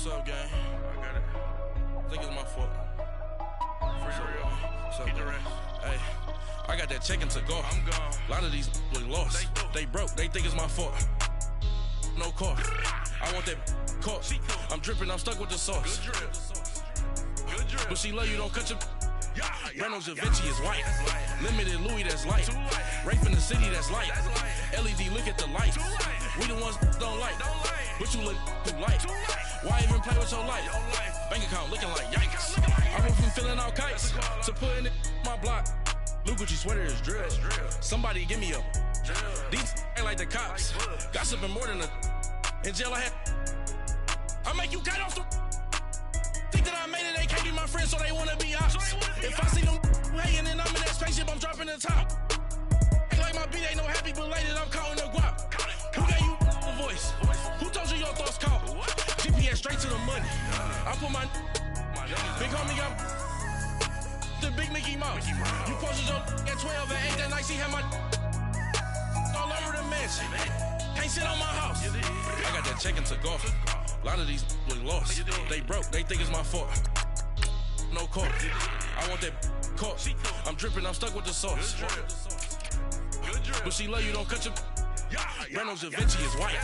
What's up, gang? I got it. I think it's my fault. For real. What's up, gang? Hey, I got that chicken to go. I'm gone. A lot of these look lost. They broke. They think it's my fault. No car. I want that caught. I'm dripping. I'm stuck with the sauce. Good drip. But she love you. Don't cut your. Reynolds Da Vinci is white. Limited Louis, that's light. Rape in the city, that's light. LED, look at the light. We the ones don't like. But you look too light. Why even play with your life? Bank account looking like yikes. I went from filling out kites to putting it my block. Blue Gucci sweater is drill. Somebody give me a. These ain't like the cops. Gossiping more than a. In jail I had. I make you cut off the. Think that I made it, they can't be my friends, so they wanna be ops. If I see them hating and I'm in that spaceship, I'm dropping the top. Ain't like my beat ain't no happy belated, I'm counting the guap. Who gave you a voice? Who told you your thoughts count? GPS straight to the money. I put my big homie got the big Mickey Mouse. You posted your at 12 and 8 that night, she had my all over the mansion. Can't sit on my house. I got that check into golf. A lot of these look lost. They broke. They think it's my fault. No car. I want that caught. I'm dripping. I'm stuck with the sauce. But she love you. Don't cut your. Reynolds Da Vinci is white.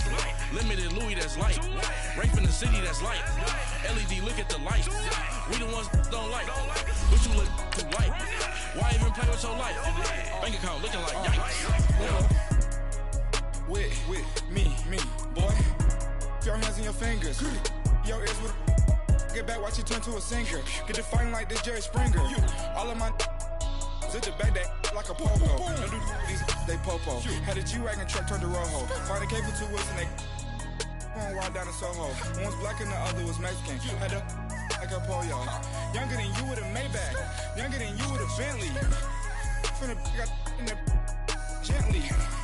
Limited Louis, that's light. Rape in the city, that's light. LED, look at the light. We the ones don't like. But you look too light. Why even play with your life? Bank account looking like yikes. With me, boy. Your hands in your fingers. Yo, ears with get back, watch you turn to a singer. Get to fighting like this Jerry Springer. All of my zip the back that like a popo. Don't do these they popo. Had a G-Wagon truck turned to Rojo. Find a cable 2 wheels and they going wild down in Soho. One was black and the other was Mexican. Had a like a pollo. Younger than you with a Maybach. Younger than you with a Bentley. From the got in the gently.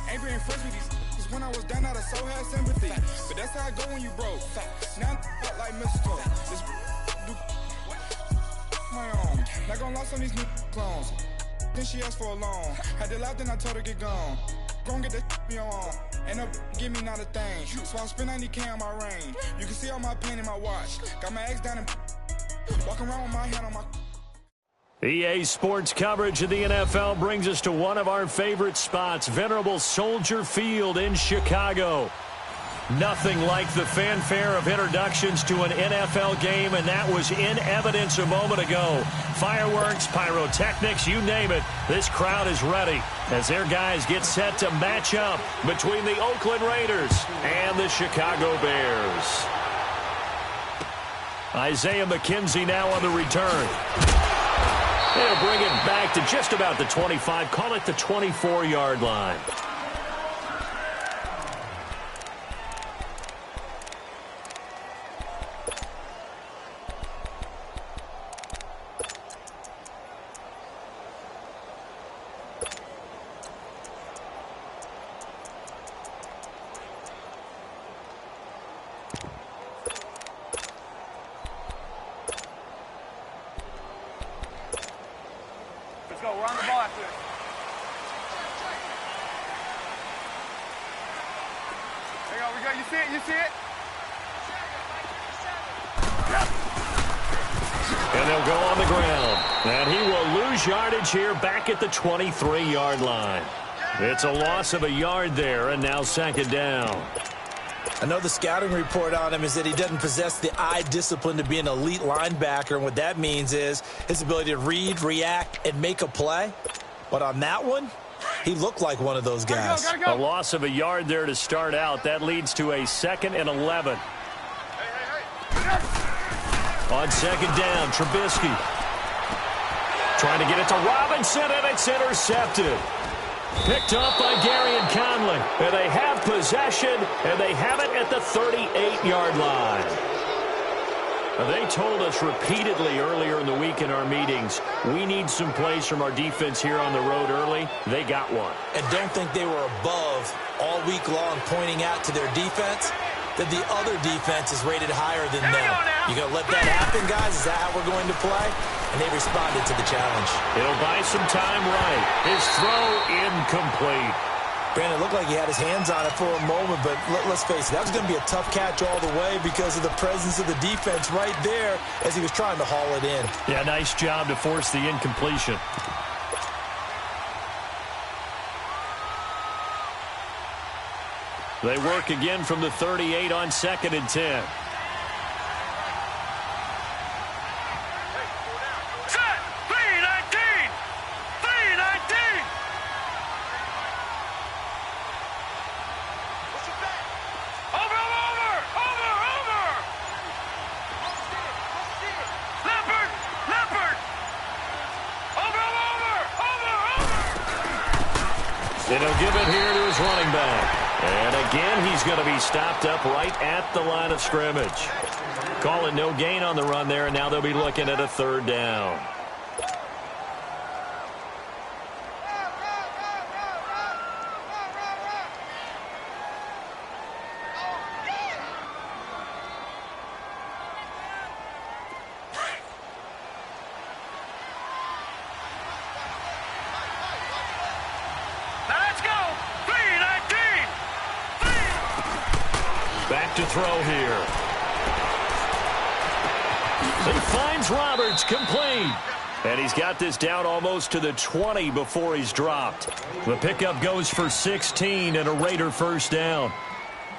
Ain't been friends with these. When I was down out of so had sympathy. But that's how I go when you broke. Now I'm like mistletoe. This do my own. Not gonna lost on these new clones. Then she asked for a loan. Had to laugh, then I told her get gone. Gon' get that me on. Ain't no give me not a thing. So I spend 90K on my range. You can see all my pain in my watch. Got my ex down and walking around with my hand on my. EA Sports coverage of the NFL brings us to one of our favorite spots, venerable Soldier Field in Chicago. Nothing like the fanfare of introductions to an NFL game, and that was in evidence a moment ago. Fireworks, pyrotechnics, you name it, this crowd is ready as their guys get set to match up between the Oakland Raiders and the Chicago Bears. Isaiah McKenzie now on the return. They'll bring it back to just about the 25, call it the 24-yard line. Let's go. We're on the ball after this. There you go. We go. You see it? You see it? And they'll go on the ground. And he will lose yardage here back at the 23-yard line. It's a loss of a yard there, and now second down. I know the scouting report on him is that he doesn't possess the eye discipline to be an elite linebacker, and what that means is his ability to read, react, and make a play. But on that one, he looked like one of those guys. Gotta go. A loss of a yard there to start out. That leads to a 2nd and 11. On second down, Trubisky trying to get it to Robinson, and it's intercepted. Picked up by Gary and Conley. And they have possession, and they have it at the 38-yard line. They told us repeatedly earlier in the week in our meetings, we need some plays from our defense here on the road early. They got one. And don't think they were above all week long pointing out to their defense that the other defense is rated higher than them. You going to let that happen, guys? Is that how we're going to play? And they responded to the challenge. It'll buy some time right. His throw incomplete. Brandon, it looked like he had his hands on it for a moment, but let's face it, that was going to be a tough catch all the way because of the presence of the defense right there as he was trying to haul it in. Yeah, nice job to force the incompletion. They work again from the 38 on 2nd and 10. And he'll give it here to his running back. And again, he's going to be stopped up right at the line of scrimmage. Call it no gain on the run there, and now they'll be looking at a 3rd down. Back to throw here. He finds Roberts, complete. And he's got this down almost to the 20 before he's dropped. The pickup goes for 16 and a Raider 1st down.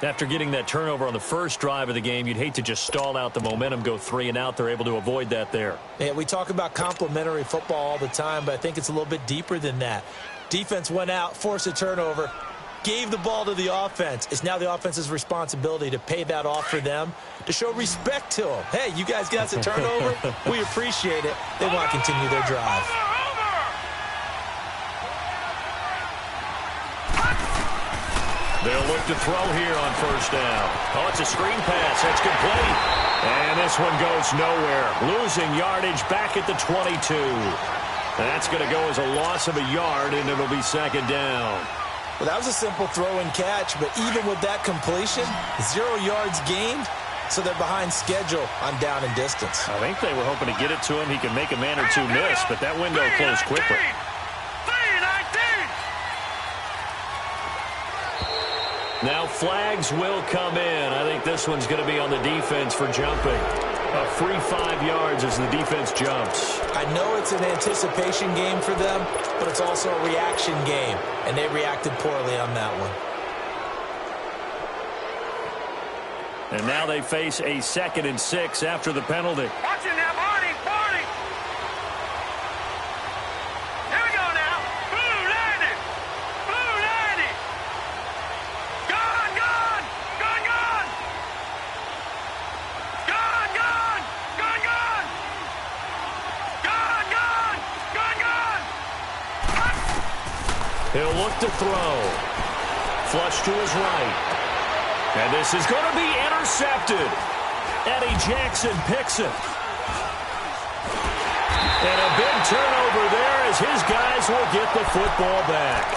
After getting that turnover on the first drive of the game, you'd hate to just stall out the momentum, go 3 and out. They're able to avoid that there. Yeah, we talk about complementary football all the time, but I think it's a little bit deeper than that. Defense went out, forced a turnover, gave the ball to the offense. It's now the offense's responsibility to pay that off for them, to show respect to them. Hey, you guys got the turnover. We appreciate it. They want to continue their drive. They'll look to throw here on 1st down. Oh, it's a screen pass. That's complete. And this one goes nowhere. Losing yardage back at the 22. That's going to go as a loss of a yard, and it'll be 2nd down. Well, that was a simple throw and catch, but even with that completion, 0 yards gained, so they're behind schedule on down and distance. I think they were hoping to get it to him. He could make a man or two miss, but that window closed quickly. Now flags will come in. I think this one's going to be on the defense for jumping. A free 5 yards as the defense jumps. I know it's an anticipation game for them, but it's also a reaction game, and they reacted poorly on that one. And now they face a 2nd and 6 after the penalty. Watch it now, Barney, Barney. Here we go now. Blue 90. Blue 90. Gone, gone. Gone, gone. Gone, gone. Gone, gone. Gone, gone. Gone, gone. He'll look to throw. Flush to his right. And this is going to be intercepted. Eddie Jackson picks it. And a big turnover there as his guys will get the football back.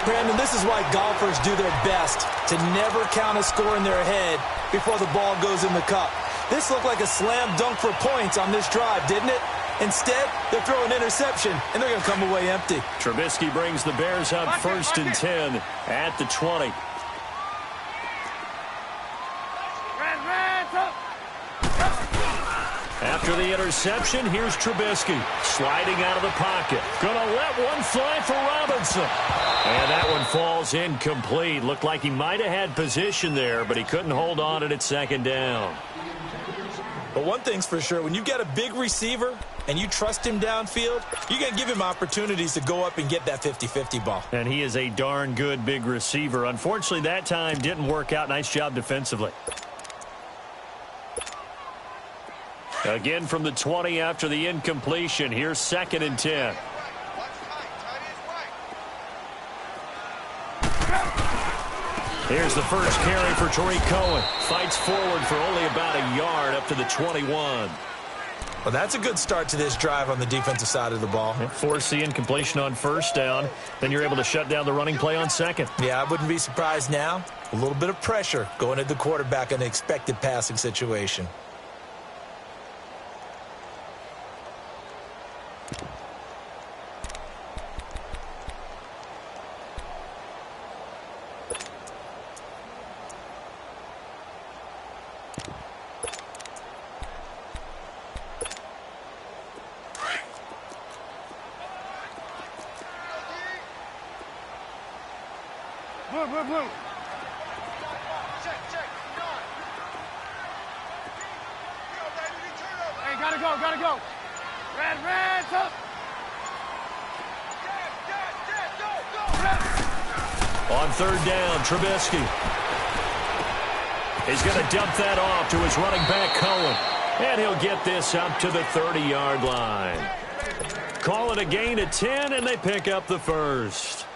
Brandon, this is why golfers do their best to never count a score in their head before the ball goes in the cup. This looked like a slam dunk for points on this drive, didn't it? Instead, they're throwing an interception, and they're going to come away empty. Trubisky brings the Bears up 1st and 10 at the 20. After the interception, here's Trubisky sliding out of the pocket. Gonna let one fly for Robinson. And that one falls incomplete. Looked like he might have had position there, but he couldn't hold on to it at 2nd down. But one thing's for sure, when you've got a big receiver and you trust him downfield, you're going to give him opportunities to go up and get that 50-50 ball. And he is a darn good big receiver. Unfortunately, that time didn't work out. Nice job defensively. Again from the 20 after the incompletion. Here's 2nd and 10. Here's the first carry for Tariq Cohen. Fights forward for only about a yard up to the 21. Well, that's a good start to this drive on the defensive side of the ball. Force the incompletion on 1st down. Then you're able to shut down the running play on 2nd. Yeah, I wouldn't be surprised now. A little bit of pressure going at the quarterback in an expected passing situation. Blue. Hey, gotta go. Red, up. On third down, Trubisky. He's going to dump that off to his running back, Cohen. And he'll get this up to the 30-yard line. Call it a gain of 10, and they pick up the first.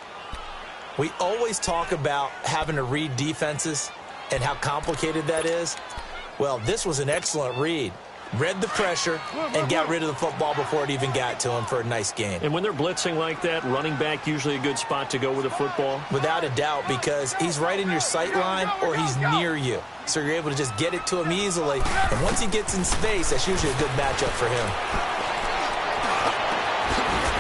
We always talk about having to read defenses and how complicated that is. Well, this was an excellent read. Read the pressure and got rid of the football before it even got to him for a nice gain. And when they're blitzing like that, running back usually a good spot to go with the football? Without a doubt, because he's right in your sight line or he's near you. So you're able to just get it to him easily. And once he gets in space, that's usually a good matchup for him.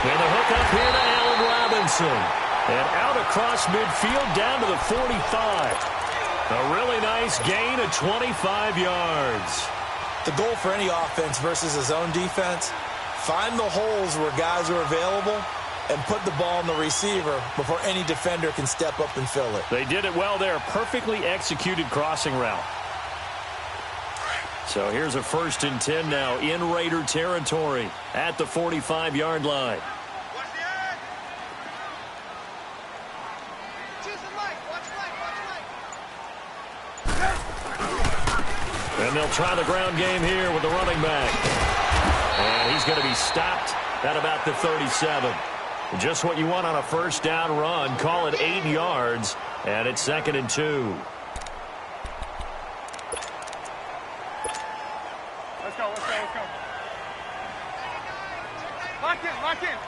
And the hook up here to Allen Robinson. And out across midfield down to the 45. A really nice gain of 25 yards. The goal for any offense versus his own defense, find the holes where guys are available and put the ball in the receiver before any defender can step up and fill it. They did it well there. Perfectly executed crossing route. So here's a 1st and 10 now in Raider territory at the 45-yard line. And they'll try the ground game here with the running back. And he's going to be stopped at about the 37. Just what you want on a first down run. Call it 8 yards. And it's 2nd and 2. Let's go. Lock in.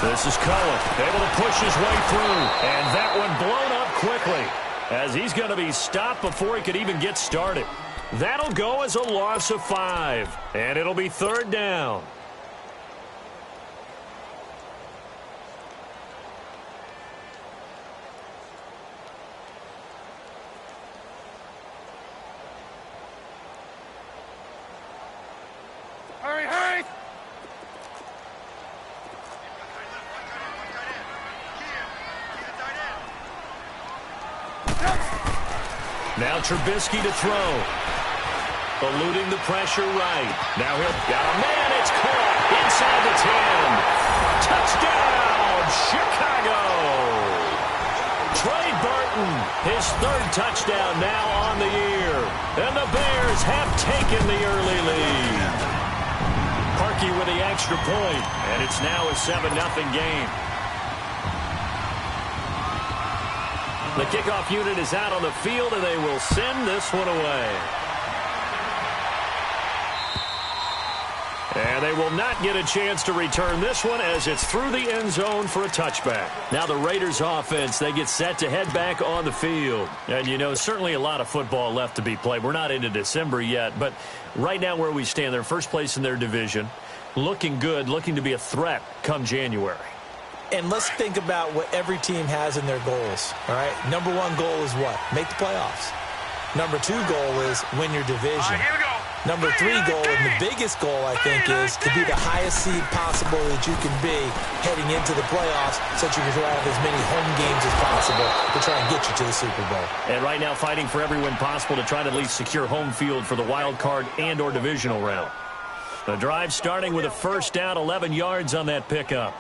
This is Cohen, able to push his way through. And that one blown up quickly as he's going to be stopped before he could even get started. That'll go as a loss of 5. And it'll be 3rd down. Hurry! Now Trubisky to throw. Eluding the pressure right. Now he'll got a man. It's caught inside the 10. Touchdown, Chicago. Trey Burton, his 3rd touchdown now on the year. And the Bears have taken the early lead. Parkey with the extra point, and it's now a 7-0 game. The kickoff unit is out on the field, and they will send this one away. And they will not get a chance to return this one as it's through the end zone for a touchback. Now the Raiders offense, they get set to head back on the field. And, you know, certainly a lot of football left to be played. We're not into December yet, but right now where we stand, they're first place in their division. Looking good, looking to be a threat come January. And let's think about what every team has in their goals, all right? Number 1 goal is what? Make the playoffs. Number 2 goal is win your division. Here we go. Number 3 goal, and the biggest goal, I think, is to be the highest seed possible that you can be heading into the playoffs so that you can have as many home games as possible to try and get you to the Super Bowl. And right now fighting for every win possible to try to at least secure home field for the wild card and or divisional round. The drive starting with a first down, 11 yards on that pickup.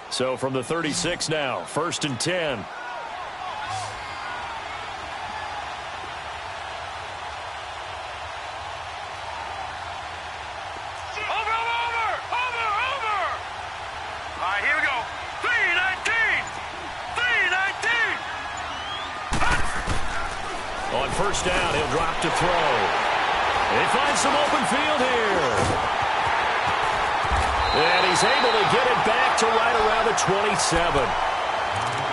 So from the 36 now, 1st and 10. Here we go. 3-19. On first down, he'll drop to throw. He finds some open field here. And he's able to get it back to right around the 27.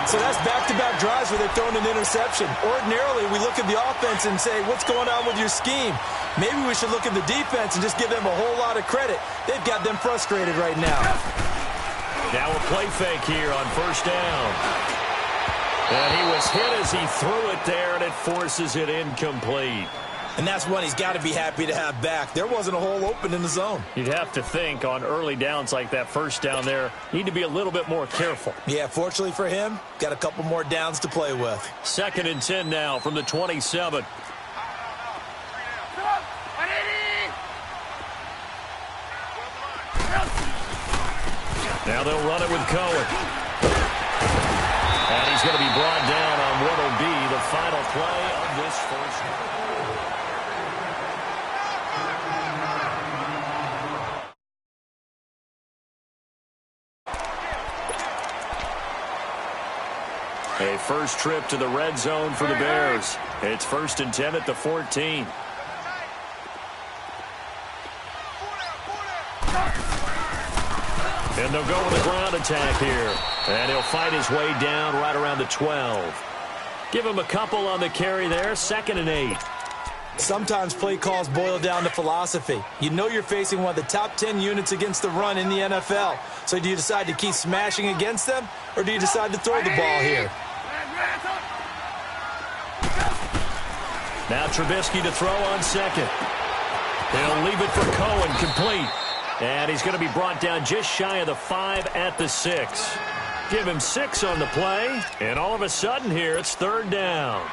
So that's back-to-back drives where they've thrown an interception. Ordinarily, we look at the offense and say, what's going on with your scheme? Maybe we should look at the defense and just give them a whole lot of credit. They've got them frustrated right now. Now a play fake here on first down. And he was hit as he threw it there, and it forces it incomplete. And that's one he's got to be happy to have back. There wasn't a hole open in the zone. You'd have to think on early downs like that first down there, need to be a little bit more careful. Yeah, fortunately for him, got a couple more downs to play with. 2nd and 10 now from the 27. Now they'll run it with Cohen. And he's going to be brought down on what will be the final play of this first half. A first trip to the red zone for the Bears. It's 1st and 10 at the 14. And they'll go with a ground attack here. And he'll fight his way down right around the 12. Give him a couple on the carry there. 2nd and 8. Sometimes play calls boil down to philosophy. You know you're facing one of the top 10 units against the run in the NFL. So do you decide to keep smashing against them, or do you decide to throw the ball here? Now Trubisky to throw on 2nd. He'll leave it for Cohen, complete. And he's going to be brought down just shy of the 5 at the 6. Give him 6 on the play, and all of a sudden here it's 3rd down.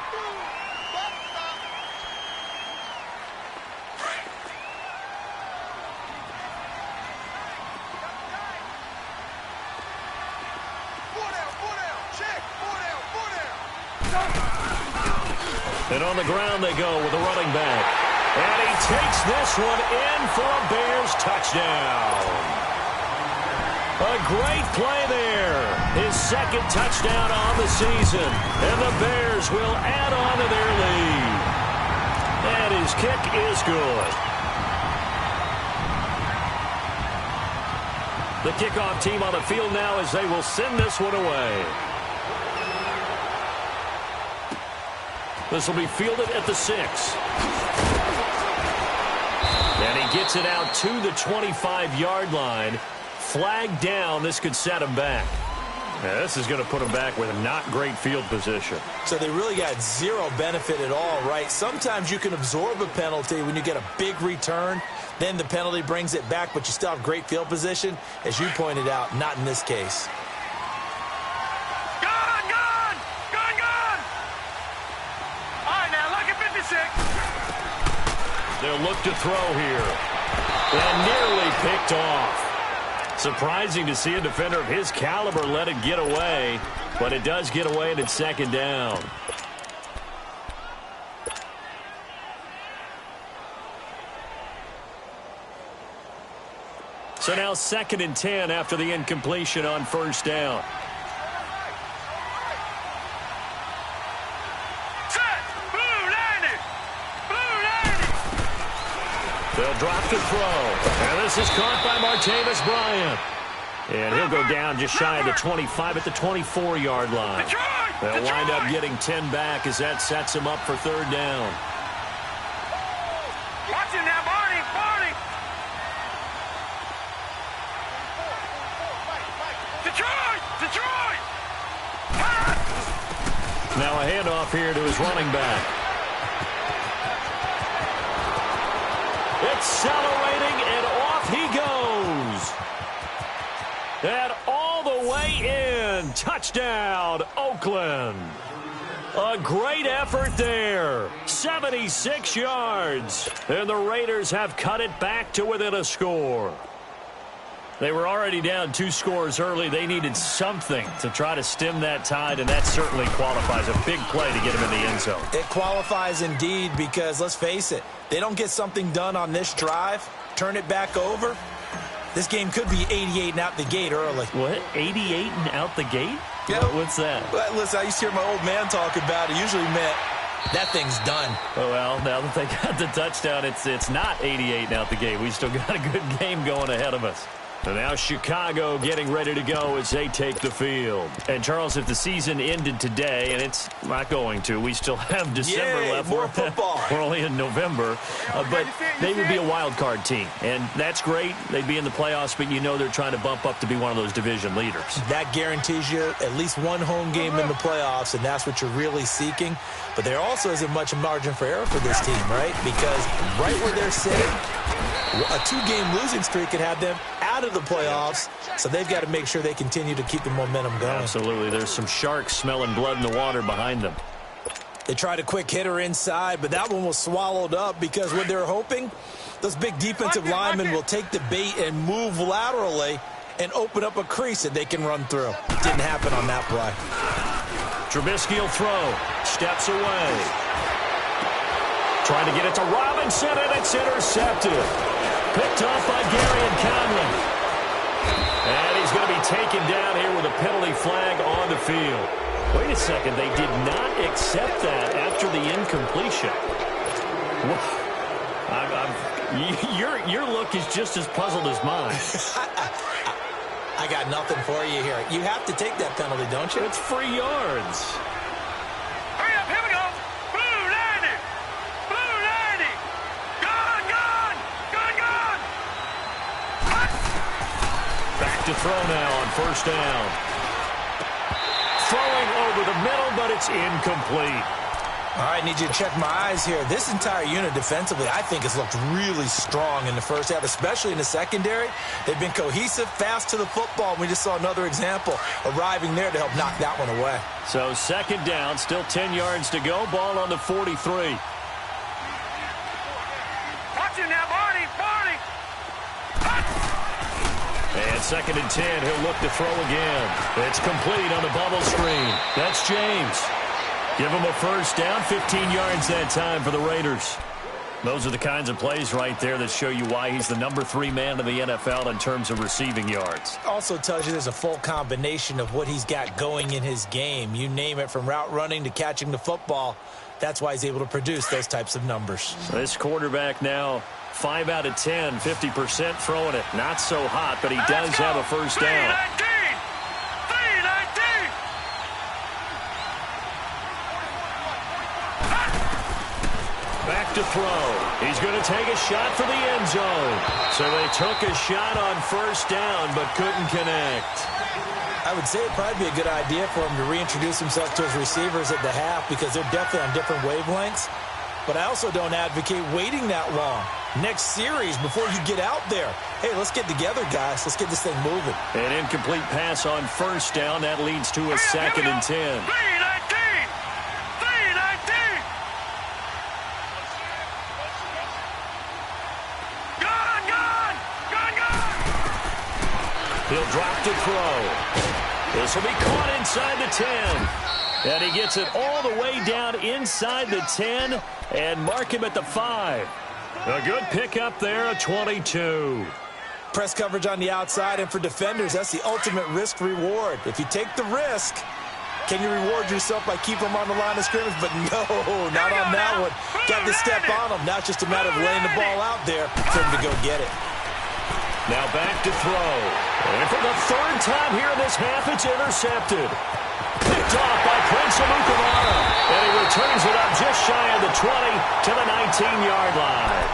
And on the ground they go with a running back. And he takes this one in for a Bears touchdown. A great play there. His 2nd touchdown on the season. And the Bears will add on to their lead. And his kick is good. The kickoff team on the field now as they will send this one away. This will be fielded at the 6. And he gets it out to the 25-yard line. Flag down. This could set him back. Now, this is going to put him back with not great field position. So they really got zero benefit at all, right? Sometimes you can absorb a penalty when you get a big return. Then the penalty brings it back, but you still have great field position. As you pointed out, not in this case. They'll look to throw here. And nearly picked off. Surprising to see a defender of his caliber let it get away. But it does get away, and it's 2nd down. So now 2nd and 10 after the incompletion on 1st down. They'll drop the throw. And this is caught by Martavis Bryant. And he'll go down just shy of the 25 at the 24-yard line. They'll wind up getting 10 back as that sets him up for 3rd down. Watch him now, Barney. Detroit! Now a handoff here to his running back. Accelerating, and off he goes. And all the way in. Touchdown, Oakland. A great effort there. 76 yards. And the Raiders have cut it back to within a score. They were already down 2 scores early. They needed something to try to stem that tide, and that certainly qualifies. A big play to get him in the end zone. It qualifies indeed because, let's face it, they don't get something done on this drive, turn it back over, this game could be 88 and out the gate early. What? 88 and out the gate? Yeah. What's that? Well, listen, I used to hear my old man talk about it. Usually meant that thing's done. Oh, well, now that they got the touchdown, it's not 88 and out the gate. We still got a good game going ahead of us. And now Chicago getting ready to go as they take the field. And, Charles, if the season ended today, and it's not going to, we still have December left. More football. We're only in November. But they would be a wild card team. And that's great. They'd be in the playoffs, but you know they're trying to bump up to be one of those division leaders. That guarantees you at least one home game in the playoffs, and that's what you're really seeking. But there also isn't much margin for error for this team, right? Because right where they're sitting, a 2-game losing streak could have them out of the playoffs, so they've got to make sure they continue to keep the momentum going. Absolutely. There's some sharks smelling blood in the water behind them. They tried a quick hitter inside, but that one was swallowed up because what they're hoping, those big defensive linemen will take the bait and move laterally and open up a crease that they can run through. Didn't happen on that play. Trubisky will throw. Steps away. Trying to get it to Robinson, and it's intercepted. Picked off by Gary and Conley. And he's going to be taken down here with a penalty flag on the field. Wait a second. They did not accept that after the incompletion. Your look is just as puzzled as mine. I got nothing for you here. You have to take that penalty, don't you? It's free yards. Hurry up, here we go. Blue 90. Blue 90. Gone, gone. Gone, gone. Back to throw now on first down. Throwing over the middle, but it's incomplete. All right, need you to check my eyes here. This entire unit defensively, I think, has looked really strong in the first half, especially in the secondary. They've been cohesive, fast to the football. We just saw another example arriving there to help knock that one away. So second down, still 10 yards to go. Ball on the 43. Watch him now, Barney. Barney. And second and 10, he'll look to throw again. It's complete on the bubble screen. That's James. Give him a first down, 15 yards that time for the Raiders. Those are the kinds of plays right there that show you why he's the number 3 man in the NFL in terms of receiving yards. Also tells you there's a full combination of what he's got going in his game. You name it, from route running to catching the football. That's why he's able to produce those types of numbers. This quarterback now 5 out of 10, 50% throwing it. Not so hot, but he does have a first down. Back to throw. He's going to take a shot for the end zone. So they took a shot on first down, but couldn't connect. I would say it'd probably be a good idea for him to reintroduce himself to his receivers at the half because they're definitely on different wavelengths. But I also don't advocate waiting that long. Next series, before you get out there, hey, let's get together, guys. Let's get this thing moving. An incomplete pass on first down. That leads to a second and 10. He'll drop to throw. This will be caught inside the 10. And he gets it all the way down inside the 10 and mark him at the 5. A good pickup there, a 22. Press coverage on the outside, and for defenders, that's the ultimate risk-reward. If you take the risk, can you reward yourself by keeping them on the line of scrimmage? But no, not on that one. Got to step on them. Now it's just a matter of laying the ball out there for him to go get it. Now back to throw. And for the third time here in this half, it's intercepted. Picked off by Prince Amukamara. And he returns it up just shy of the 20 to the 19-yard line.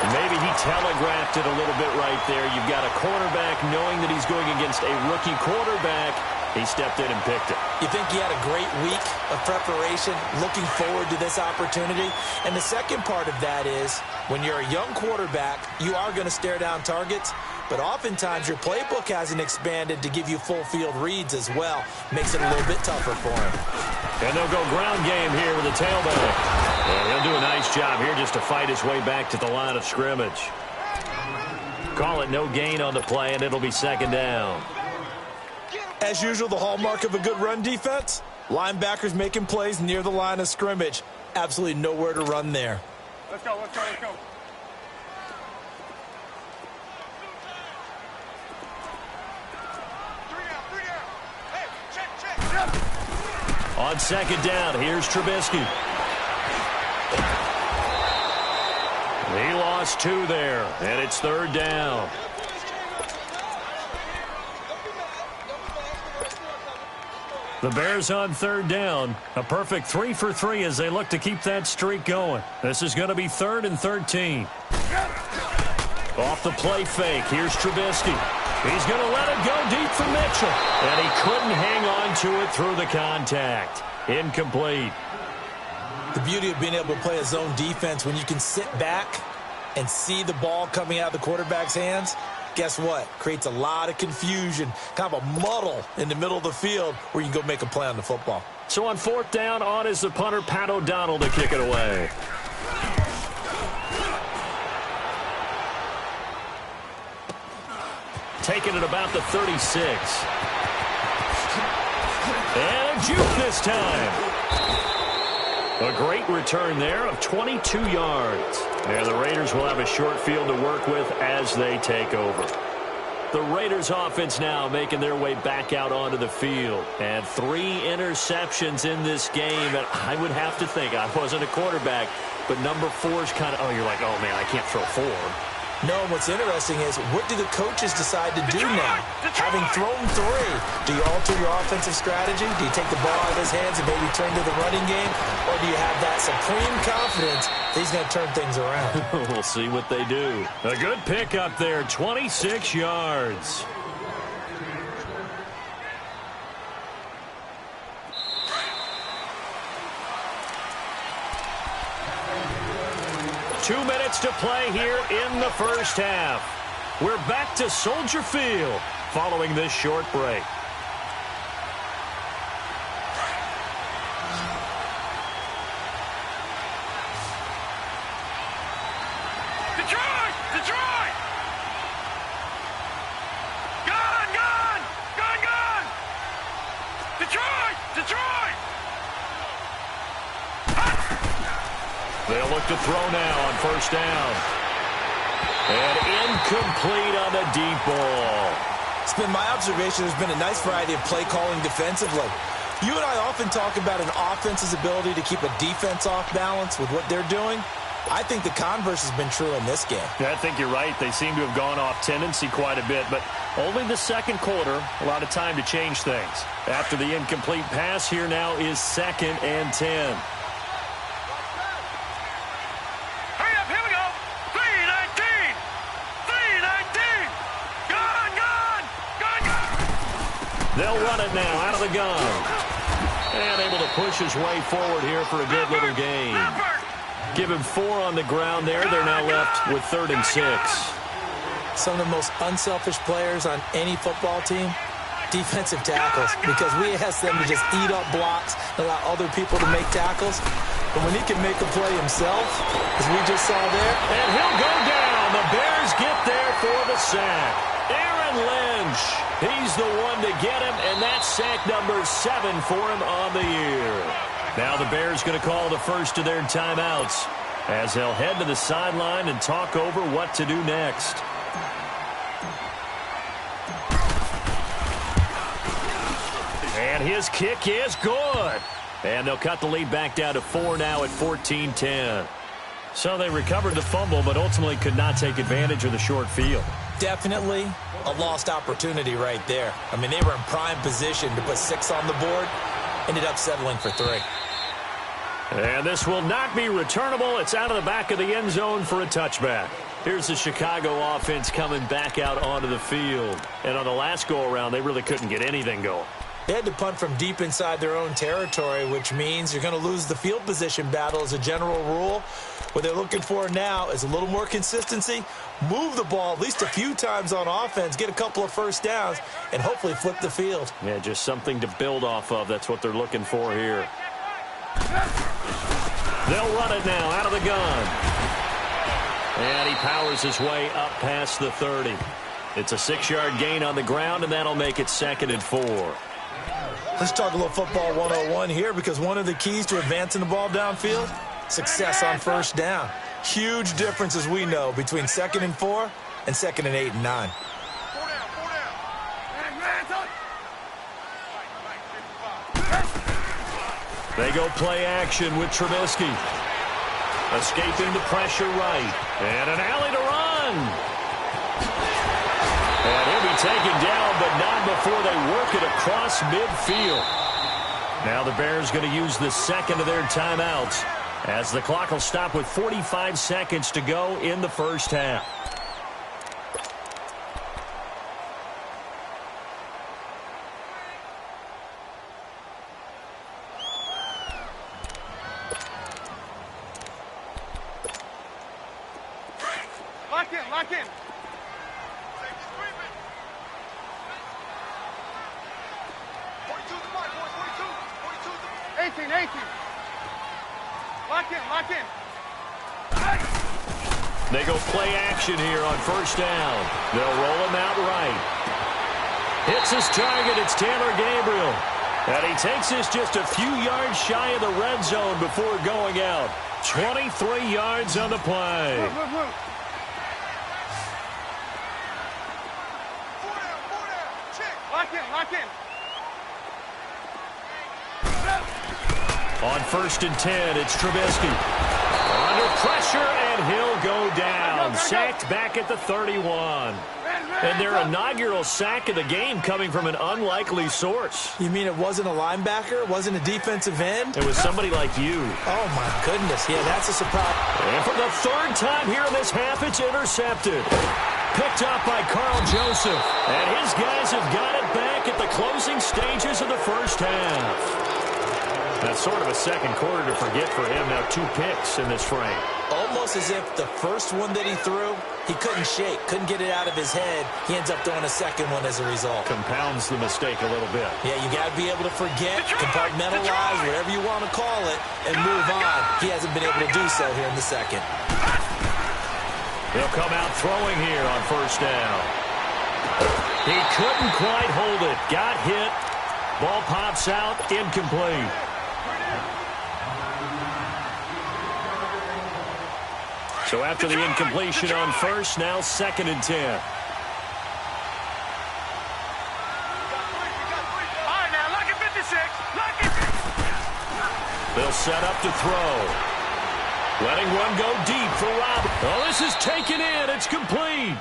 And maybe he telegraphed it a little bit right there. You've got a cornerback knowing that he's going against a rookie quarterback. He stepped in and picked it. You think he had a great week of preparation, looking forward to this opportunity? And the second part of that is, when you're a young quarterback, you are going to stare down targets, but oftentimes your playbook hasn't expanded to give you full field reads as well. Makes it a little bit tougher for him. And they'll go ground game here with the tailback. And he'll do a nice job here just to fight his way back to the line of scrimmage. Call it no gain on the play, and it'll be second down. As usual, the hallmark of a good run defense, linebackers making plays near the line of scrimmage. Absolutely nowhere to run there. Let's go, let's go, let's go. On second down, here's Trubisky. He lost 2 there, and it's third down. The Bears on third down. A perfect 3 for 3 as they look to keep that streak going. This is going to be 3rd and 13. Off the play fake. Here's Trubisky. He's going to let it go deep for Mitchell. And he couldn't hang on to it through the contact. Incomplete. The beauty of being able to play a zone defense when you can sit back and see the ball coming out of the quarterback's hands, guess what? Creates a lot of confusion, kind of a muddle in the middle of the field where you can go make a play on the football. So on 4th down, on is the punter, Pat O'Donnell, to kick it away. Taking it about the 36. And a juke this time. A great return there of 22 yards. And the Raiders will have a short field to work with as they take over. The Raiders offense now making their way back out onto the field. And 3 interceptions in this game. And I would have to think, I wasn't a quarterback, but number 4 is kind of, oh, you're like, oh, man, I can't throw 4. No, what's interesting is what do the coaches decide to do now? Having thrown 3, do you alter your offensive strategy? Do you take the ball out of his hands and maybe turn to the running game? Or do you have that supreme confidence that he's going to turn things around? We'll see what they do. A good pickup there, 26 yards. Two minutes to play here in the first half. We're back to Soldier Field following this short break. Detroit! Detroit! Gone! Gone! Gone! Gone! Detroit! Detroit! They'll look to throw now on 1st down. And incomplete on the deep ball. It's been my observation there's been a nice variety of play calling defensively. You and I often talk about an offense's ability to keep a defense off balance with what they're doing. I think the converse has been true in this game. Yeah, I think you're right. They seem to have gone off tendency quite a bit, but only the second quarter, a lot of time to change things. After the incomplete pass, here now is 2nd and 10. They'll run it now out of the gun. And able to push his way forward here for a good little gain. Give him 4 on the ground there. They're now left with 3rd and 6. Some of the most unselfish players on any football team, defensive tackles, because we ask them to just eat up blocks and allow other people to make tackles. But when he can make a play himself, as we just saw there. And he'll go down. The Bears get there for the sack. Aaron Lynch, he's the one to get him, and that's sack number 7 for him on the year. Now the Bears going to call the first of their timeouts as they'll head to the sideline and talk over what to do next. And his kick is good. And they'll cut the lead back down to 4 now at 14-10. So they recovered the fumble, but ultimately could not take advantage of the short field. Definitely a lost opportunity right there. I mean, they were in prime position to put 6 on the board. Ended up settling for 3. And this will not be returnable. It's out of the back of the end zone for a touchback. Here's the Chicago offense coming back out onto the field. And on the last go-around, they really couldn't get anything going. They had to punt from deep inside their own territory, which means you're going to lose the field position battle as a general rule. What they're looking for now is a little more consistency, move the ball at least a few times on offense, get a couple of first downs, and hopefully flip the field. Yeah, just something to build off of. That's what they're looking for here. They'll run it now out of the gun. And he powers his way up past the 30. It's a 6-yard gain on the ground, and that'll make it 2nd and 4. Let's talk a little football 101 here, because one of the keys to advancing the ball downfield, success on first down. Huge difference, as we know, between 2nd and 4 and 2nd and 8 and 9. They go play action with Trubisky. Escaping the pressure right. And an alley to run. And he'll be taken down, but not before they work it across midfield. Now the Bears going to use the second of their timeouts as the clock will stop with 45 seconds to go in the first half. Lock in, lock in. 18. Lock in. They go play action here on first down. They'll roll him out right. Hits his target. It's Taylor Gabriel. And he takes this just a few yards shy of the red zone before going out. 23 yards on the play. Move. Lock in. On first and 10, it's Trubisky. Under pressure, and he'll go down. Sacked back at the 31. And their inaugural sack of the game coming from an unlikely source. You mean it wasn't a linebacker? It wasn't a defensive end? It was somebody like you. Oh, my goodness. Yeah, that's a surprise. And for the third time here in this half, it's intercepted. Picked up by Carl Joseph. And his guys have got it back at the closing stages of the first half. That's sort of a second quarter to forget for him. Now 2 picks in this frame. Almost as if the first one that he threw, he couldn't shake, couldn't get it out of his head. He ends up throwing a second one as a result. Compounds the mistake a little bit. Yeah, you got to be able to forget, compartmentalize, whatever you want to call it, and move on. He hasn't been able to do so here in the second. They'll come out throwing here on first down. He couldn't quite hold it. Got hit. Ball pops out, incomplete. So after the incompletion on first, now second and 10. All right, now, lock it 56. Lock it. They'll set up to throw. Letting one go deep for Rob. Oh, this is taken in. It's complete.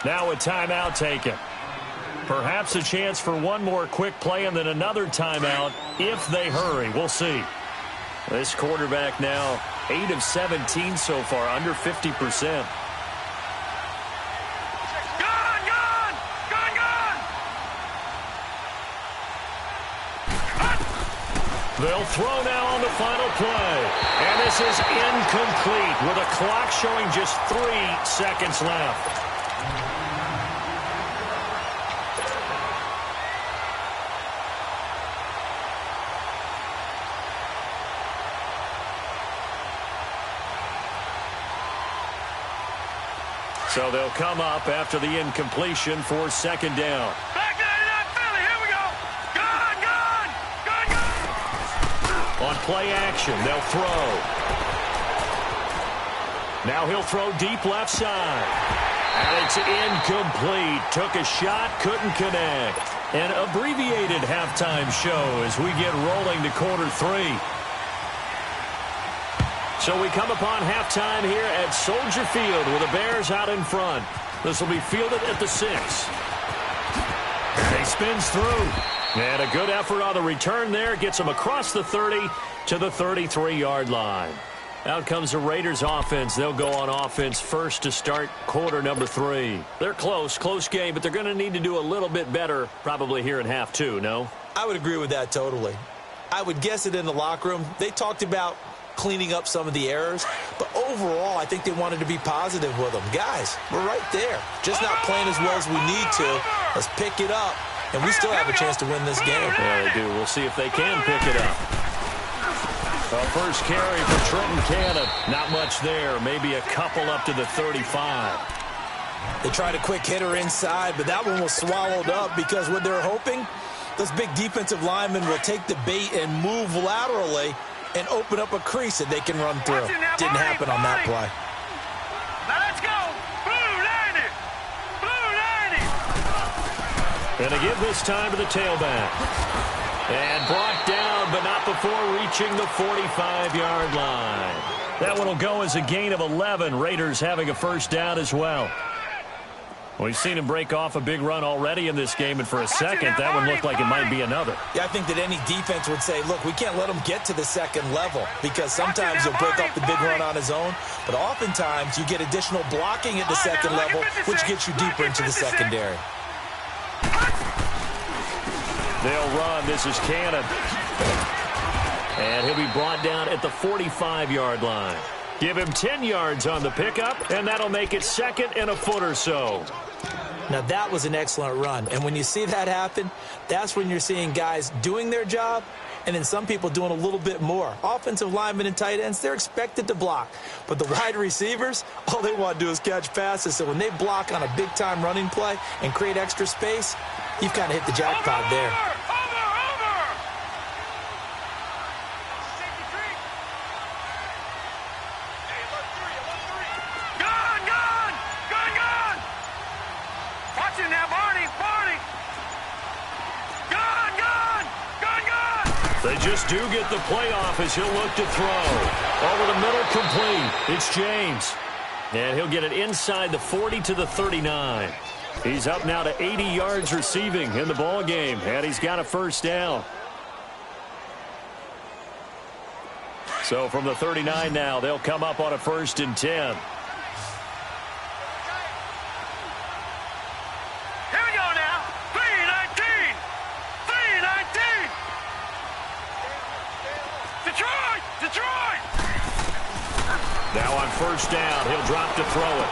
Now a timeout taken. Perhaps a chance for one more quick play and then another timeout if they hurry. We'll see. This quarterback now 8 of 17 so far, under 50%. Gone! They'll throw now on the final play. And this is incomplete with a clock showing just 3 seconds left. So they'll come up after the incompletion for second down. Back to 99 Philly. Here we go. Gone. On play action, they'll throw. Now he'll throw deep left side. And it's incomplete. Took a shot, couldn't connect. An abbreviated halftime show as we get rolling to quarter 3. So we come upon halftime here at Soldier Field with the Bears out in front. This will be fielded at the 6. He spins through. And a good effort on the return there. Gets him across the 30 to the 33-yard line. Out comes the Raiders offense. They'll go on offense first to start quarter number 3. They're close game, but they're going to need to do a little bit better probably here in half 2, no? I would agree with that totally. I would guess it in the locker room. They talked about cleaning up some of the errors, but overall I think they wanted to be positive with them. Guys, we're right there, just not playing as well as we need to. Let's pick it up, and we still have a chance to win this game. Yeah, they do. We'll see if they can pick it up. First carry for Trenton Cannon. Not much there, maybe a couple up to the 35. They tried a quick hitter inside, but that one was swallowed up because what they're hoping, those big defensive linemen will take the bait and move laterally and open up a crease that they can run through. Didn't happen on that play. Now let's go. Blue 90. And to give this time to the tailback. And brought down, but not before reaching the 45-yard line. That one will go as a gain of 11. Raiders having a first down as well. We've seen him break off a big run already in this game, and for a second, that one looked like it might be another. Yeah, I think that any defense would say, look, we can't let him get to the second level, because sometimes he'll break off the big run on his own, but oftentimes you get additional blocking at the second level, which gets you deeper into the secondary. They'll run. This is Cannon. And he'll be brought down at the 45-yard line. Give him 10 yards on the pickup, and that'll make it second and a foot or so. Now, that was an excellent run. And when you see that happen, that's when you're seeing guys doing their job and then some people doing a little bit more. Offensive linemen and tight ends, they're expected to block. But the wide receivers, all they want to do is catch passes. So when they block on a big-time running play and create extra space, you've kind of hit the jackpot there. They just do get the playoff as he'll look to throw. Over the middle, complete. It's James. And he'll get it inside the 40 to the 39. He's up now to 80 yards receiving in the ball game, and he's got a first down. So from the 39 now, they'll come up on a 1st and 10. Now on 1st down, he'll drop to throw it.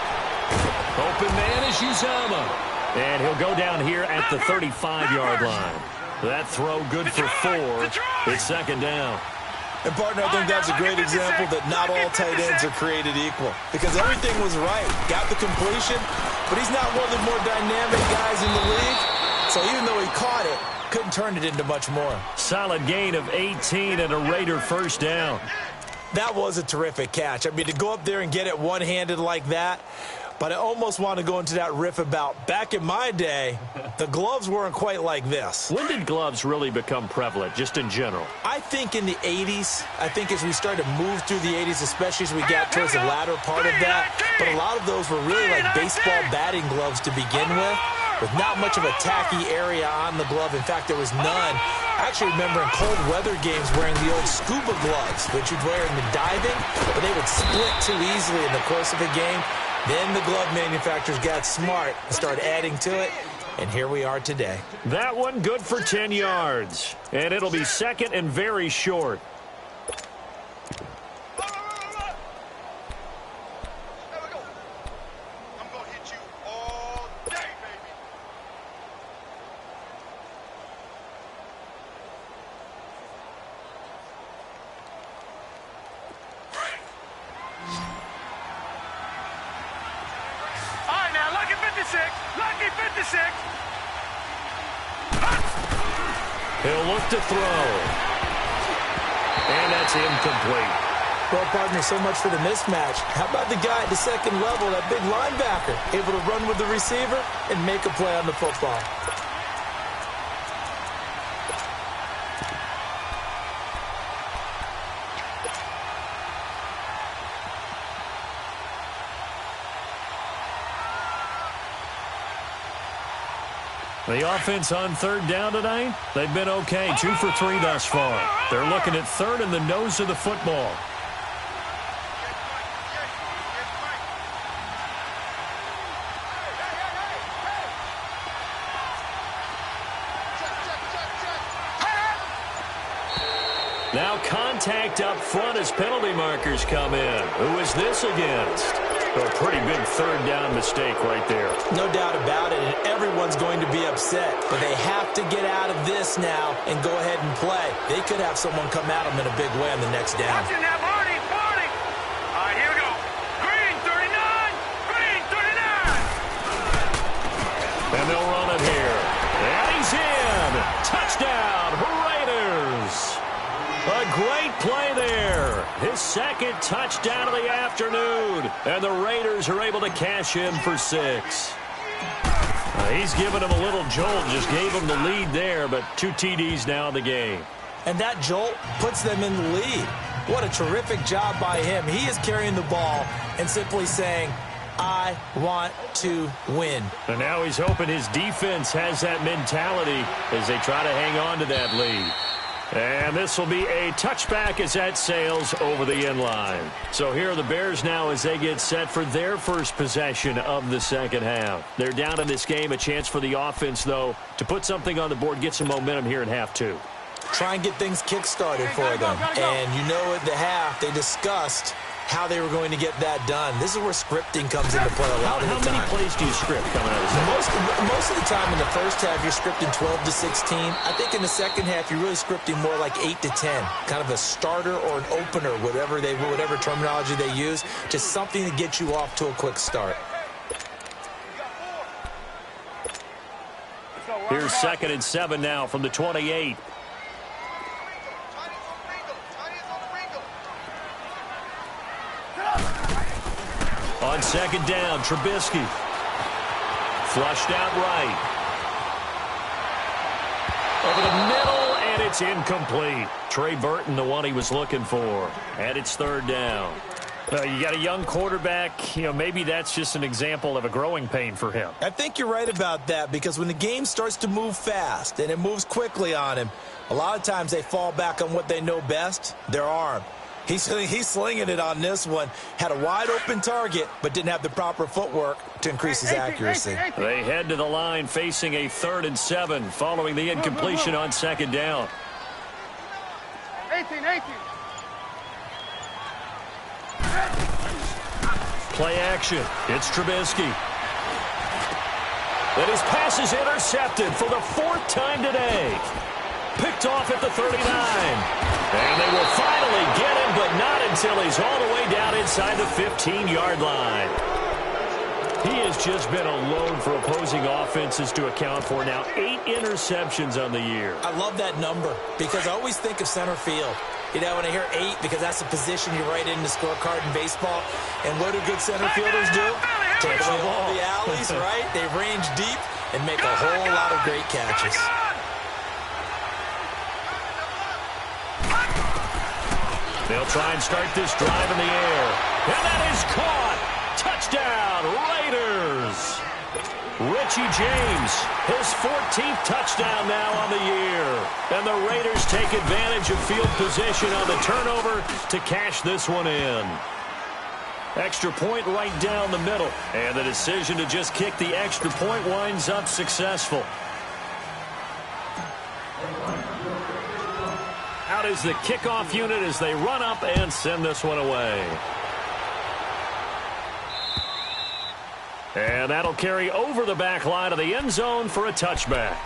Open man is Uzama. And he'll go down here at the 35-yard line. That throw good for 4. It's 2nd down. And, partner, I think that's a great example that not all tight ends are created equal. Because everything was right. Got the completion, but he's not one of the more dynamic guys in the league. So even though he caught it, couldn't turn it into much more. Solid gain of 18 and a Raider 1st down. That was a terrific catch. I mean, to go up there and get it one-handed like that, but I almost want to go into that riff about back in my day, the gloves weren't quite like this. When did gloves really become prevalent, just in general? I think in the 80s. I think as we started to move through the 80s, especially as we got towards the latter part of that. But a lot of those were really like baseball batting gloves to begin with not much of a tacky area on the glove. In fact, there was none. I actually remember in cold weather games wearing the old scuba gloves, which you'd wear in the diving, but they would split too easily in the course of a game. Then the glove manufacturers got smart and started adding to it, and here we are today. That one good for 10 yards, and it'll be 2nd and very short. He'll look to throw. And that's incomplete. Well, partner, so much for the mismatch. How about the guy at the second level, that big linebacker, able to run with the receiver and make a play on the football? The offense on 3rd down tonight, they've been okay. 2 for 3 thus far. They're looking at 3rd in the nose of the football. Now contact up front as penalty markers come in. Who is this against? A pretty big 3rd down mistake right there. No doubt about it, and everyone's going to be upset. But they have to get out of this now and go ahead and play. They could have someone come at them in a big way on the next down. Watching that, Marty. All right, here we go. Green 39. Green 39. And they'll run it here. And he's in. Touchdown, Raiders. A great play there. His 2nd touchdown of the afternoon. And the Raiders are able to cash in for 6. He's giving them a little jolt. Just gave them the lead there, but 2 TDs now in the game. And that jolt puts them in the lead. What a terrific job by him. He is carrying the ball and simply saying, I want to win. And now he's hoping his defense has that mentality as they try to hang on to that lead. And this will be a touchback as that sails over the end line. So here are the Bears now as they get set for their first possession of the second half. They're down in this game. A chance for the offense, though, to put something on the board, get some momentum here in half two. Try and get things kick-started for them. And you know at the half they discussed how they were going to get that done. This is where scripting comes into play a lot of the time. How many plays do you script coming out of the second? Most of the time in the first half, you're scripting 12 to 16. I think in the second half, you're really scripting more like 8 to 10. Kind of a starter or an opener, whatever terminology they use. Just something to get you off to a quick start. Here's 2nd and 7 now from the 28. On 2nd down, Trubisky. Flushed out right. Over the middle, and it's incomplete. Trey Burton, the one he was looking for. And it's 3rd down. You got a young quarterback. Maybe that's just an example of a growing pain for him. I think you're right about that, because when the game starts to move fast and it moves quickly on him, a lot of times they fall back on what they know best, their arm. He's slinging it on this one. Had a wide-open target, but didn't have the proper footwork to increase his accuracy. They head to the line facing a 3rd and 7 following the incompletion on 2nd down. 18. Play action. It's Trubisky. And his pass is intercepted for the 4th time today. Picked off at the 39. And they will finally get him, but not until he's all the way down inside the 15-yard line. He has just been a load for opposing offenses to account for. Now 8 interceptions on the year. I love that number because I always think of center field. When I hear 8, because that's the position you write in the scorecard in baseball. And what do good center fielders do? Take away all the alleys, right? They range deep and make a whole lot of great catches. They'll try and start this drive in the air. And that is caught. Touchdown, Raiders. Richie James, his 14th touchdown now on the year. And the Raiders take advantage of field position on the turnover to cash this one in. Extra point right down the middle. And the decision to just kick the extra point winds up successful. Out is the kickoff unit as they run up and send this one away. And that'll carry over the back line of the end zone for a touchback.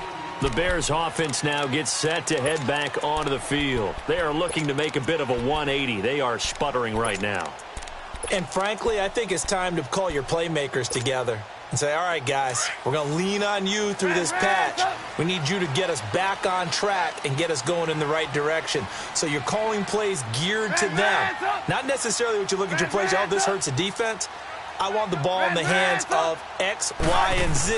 The Bears offense now gets set to head back onto the field. They are looking to make a bit of a 180. They are sputtering right now. And frankly, I think it's time to call your playmakers together and say, all right, guys, we're going to lean on you through this patch. We need you to get us back on track and get us going in the right direction. So you're calling plays geared to them. Not necessarily what you look at your plays, oh, this hurts the defense. I want the ball in the hands of X, Y, and Z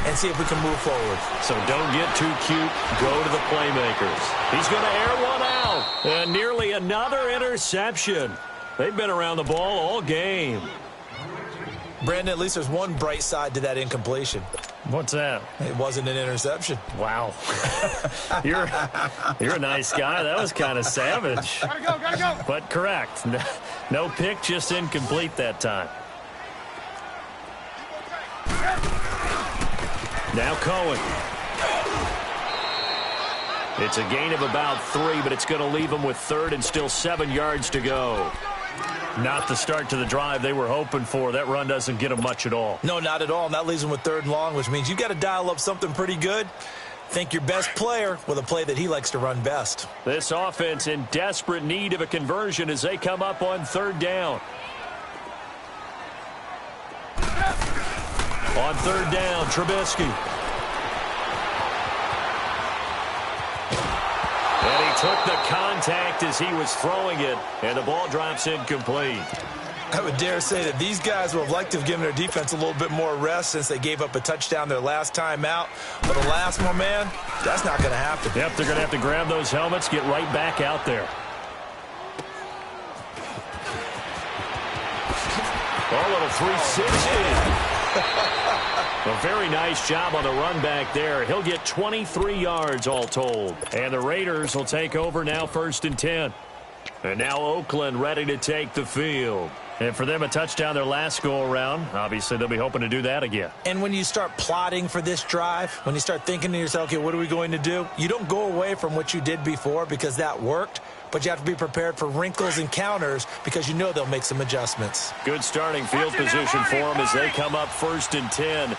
and see if we can move forward. So don't get too cute. Go to the playmakers. He's going to air one out. And nearly another interception. They've been around the ball all game. Brandon, at least there's one bright side to that incompletion. What's that? It wasn't an interception. Wow. You're a nice guy. That was kind of savage. Gotta go. But correct. No pick, just incomplete that time. Now Cohen. It's a gain of about 3, but it's going to leave them with 3rd and still 7 yards to go. Not the start to the drive they were hoping for. That run doesn't get them much at all. No, not at all. And that leaves them with 3rd and long, which means you got to dial up something pretty good. Think your best player with a play that he likes to run best. This offense in desperate need of a conversion as they come up on 3rd down. On 3rd down, Trubisky. And he took the contact as he was throwing it, and the ball drops incomplete. I would dare say that these guys would have liked to have given their defense a little bit more rest since they gave up a touchdown their last time out. But the last one, man, that's not going to happen. Yep, they're going to have to grab those helmets, get right back out there. A little 360. A very nice job on the run back there. He'll get 23 yards all told. And the Raiders will take over now 1st and 10. And now Oakland ready to take the field. And for them, a touchdown their last go-around. Obviously, they'll be hoping to do that again. And when you start plotting for this drive, when you start thinking to yourself, okay, what are we going to do? You don't go away from what you did before because that worked, but you have to be prepared for wrinkles and counters because you know they'll make some adjustments. Good starting field position for them as they come up 1st and 10. Here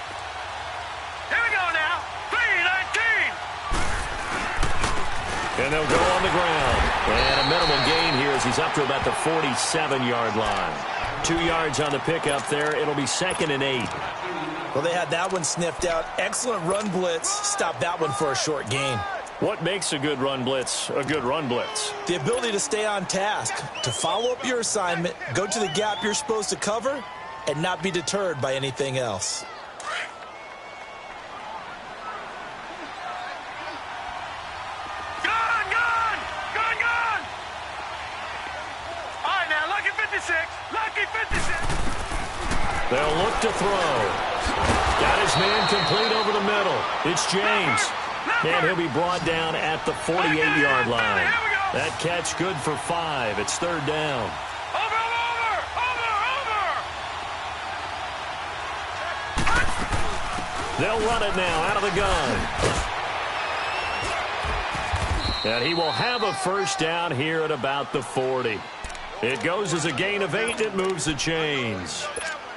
we go now. 3-19. And they'll go on the ground. And a minimal gain here as he's up to about the 47-yard line. 2 yards on the pickup there. It'll be 2nd and 8. Well, they had that one sniffed out. Excellent run blitz. Stopped that one for a short gain. What makes a good run blitz a good run blitz? The ability to stay on task, to follow up your assignment, go to the gap you're supposed to cover, and not be deterred by anything else. Lucky 56. They'll look to throw. Got his man complete over the middle. It's James. And he'll be brought down at the 48-yard line. That catch good for 5. It's 3rd down. Over. They'll run it now out of the gun. And he will have a 1st down here at about the 40. It goes as a gain of 8. It moves the chains.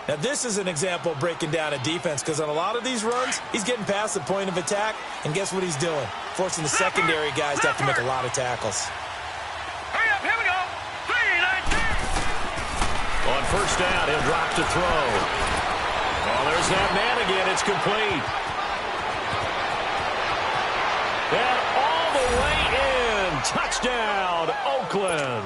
Now, this is an example of breaking down a defense because on a lot of these runs, he's getting past the point of attack, and guess what he's doing? Forcing the secondary guys to have to make a lot of tackles. Hurry up, here we go. 3-19. On 1st down, he'll drop to throw. Oh, there's that man again. It's complete. And all the way in. Touchdown, Oakland.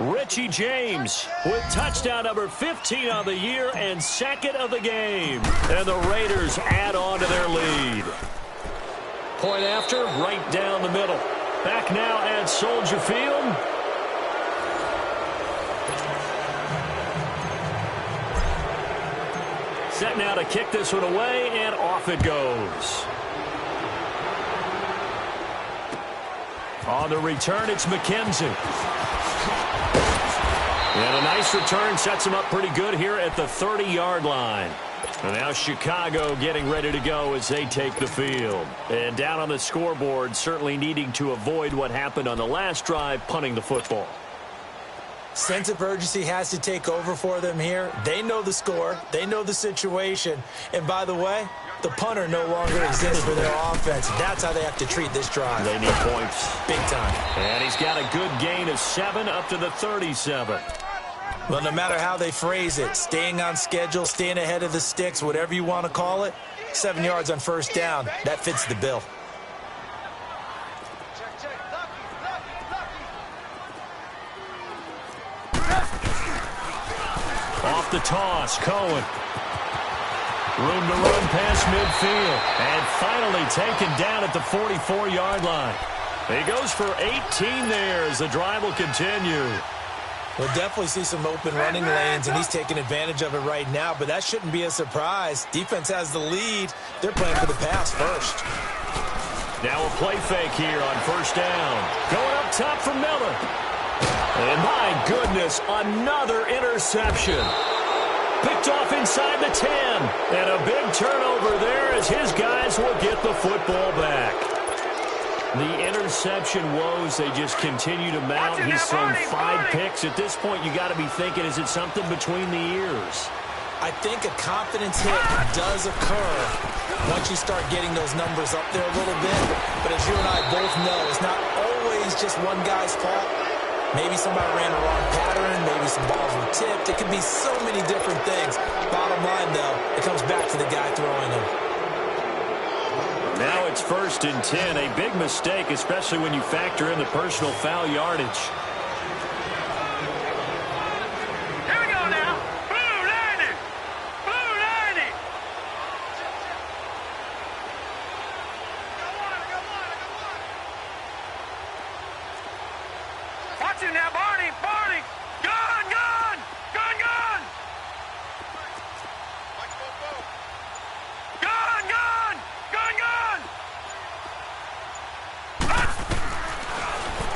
Richie James with touchdown number 15 on the year and 2nd of the game. And the Raiders add on to their lead. Point after, right down the middle. Back now at Soldier Field. Set now to kick this one away, and off it goes. On the return, it's McKenzie. And a nice return sets him up pretty good here at the 30-yard line. And now Chicago getting ready to go as they take the field. And down on the scoreboard, certainly needing to avoid what happened on the last drive, punting the football. Sense of urgency has to take over for them here. They know the score. They know the situation. And by the way, the punter no longer exists for their offense. That's how they have to treat this drive. They need points. Big time. And he's got a good gain of 7 up to the 37. Well, no matter how they phrase it, staying on schedule, staying ahead of the sticks, whatever you want to call it, 7 yards on 1st down, that fits the bill. Off the toss, Cohen. Room to run past midfield. And finally taken down at the 44-yard line. He goes for 18 there as the drive will continue. We'll definitely see some open running lanes, and he's taking advantage of it right now, but that shouldn't be a surprise. Defense has the lead. They're playing for the pass first. Now a play fake here on 1st down. Going up top for Miller. And my goodness, another interception. Picked off inside the 10. And a big turnover there as his guys will get the football back. The interception woes, they just continue to mount. He's thrown 5 picks. At this point, you got to be thinking, is it something between the ears? I think a confidence hit does occur once you start getting those numbers up there a little bit. But as you and I both know, it's not always just one guy's fault. Maybe somebody ran a wrong pattern. Maybe some balls were tipped. It could be so many different things. Bottom line, though, it comes back to the guy throwing them. Now it's 1st and 10. A big mistake, especially when you factor in the personal foul yardage. Here we go now. Blue 90. Blue 90. Watch him now, Barney. Barney. Gun.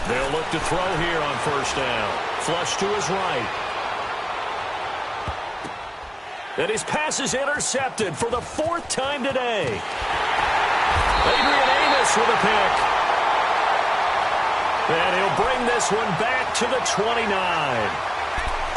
They'll look to throw here on first down. Flush to his right. And his pass is intercepted for the 4th time today. Adrian Amos with a pick. And he'll bring this one back to the 29.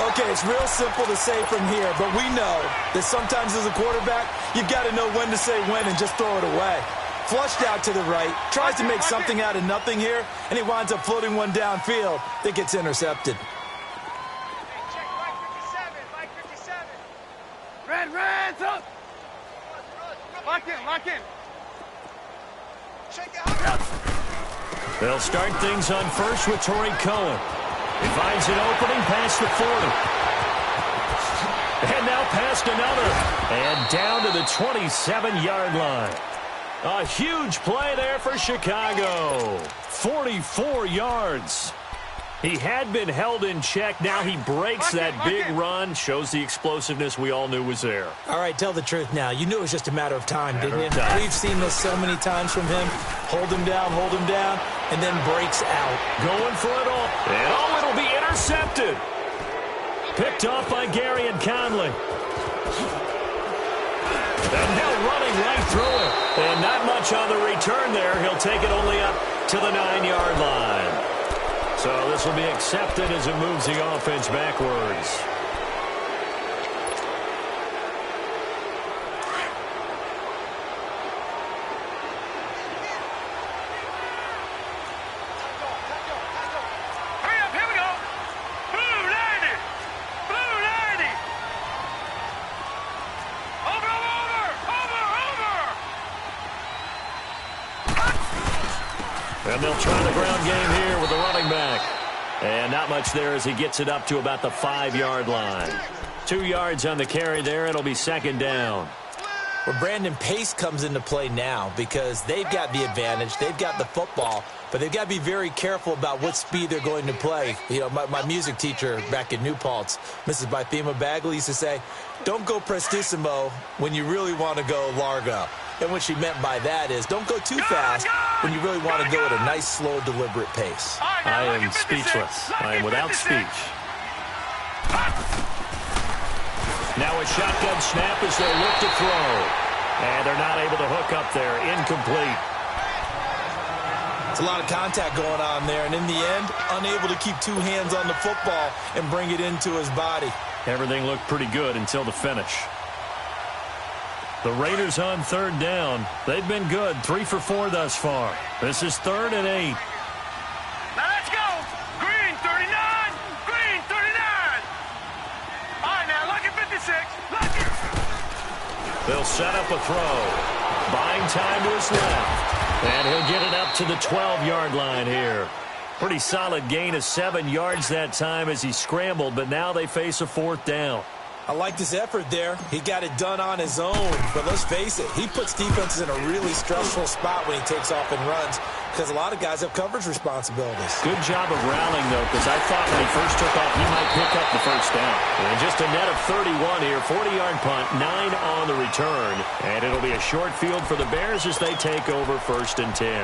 Okay, it's real simple to say from here, but we know that sometimes as a quarterback, you've got to know when to say when and just throw it away. Flushed out to the right, tries to make something out of nothing here, and he winds up floating one downfield that gets intercepted. Red, up! Lock in. Shake it out. They'll start things on first with Torrey Cohen. He finds an opening past the 40. And now past another. And down to the 27-yard line. A huge play there for Chicago. 44 yards. He had been held in check. Now he breaks that big run. Shows the explosiveness we all knew was there. All right, tell the truth now. You knew it was just a matter of time, didn't you? We've seen this so many times from him. Hold him down, and then breaks out. Going for it all. And it'll be intercepted. Picked off by Gary and Conley. And now running right through it. And not much on the return there. He'll take it only up to the 9-yard line. So this will be accepted as it moves the offense backwards. Hurry up, here we go. Blue 90. Over. And they'll try the ground game here with the running back. And not much there as he gets it up to about the 5-yard line. 2 yards on the carry there. It'll be second down. Well, Brandon, pace comes into play now because they've got the advantage. They've got the football, but they've got to be very careful about what speed they're going to play. You know, my music teacher back in New Paltz, Mrs. Bythema Bagley, used to say, don't go prestissimo when you really want to go largo. And what she meant by that is don't go too fast when you really want to go at a nice, slow, deliberate pace. I am speechless. I am without speech. Now a shotgun snap as they look to throw. And they're not able to hook up there. Incomplete. It's a lot of contact going on there. And in the end, unable to keep two hands on the football and bring it into his body. Everything looked pretty good until the finish. The Raiders on third down. They've been good. 3 for 4 thus far. This is 3rd and 8. Now let's go. Green 39. Green 39. All right, now look at 56. Look it. They'll set up a throw. Buying time to his left. And he'll get it up to the 12-yard line here. Pretty solid gain of 7 yards that time as he scrambled, but now they face a 4th down. I liked his effort there. He got it done on his own. But let's face it, he puts defenses in a really stressful spot when he takes off and runs because a lot of guys have coverage responsibilities. Good job of rallying, though, because I thought when he first took off, he might pick up the first down. And just a net of 31 here, 40-yard punt, 9 on the return. And it'll be a short field for the Bears as they take over 1st and 10.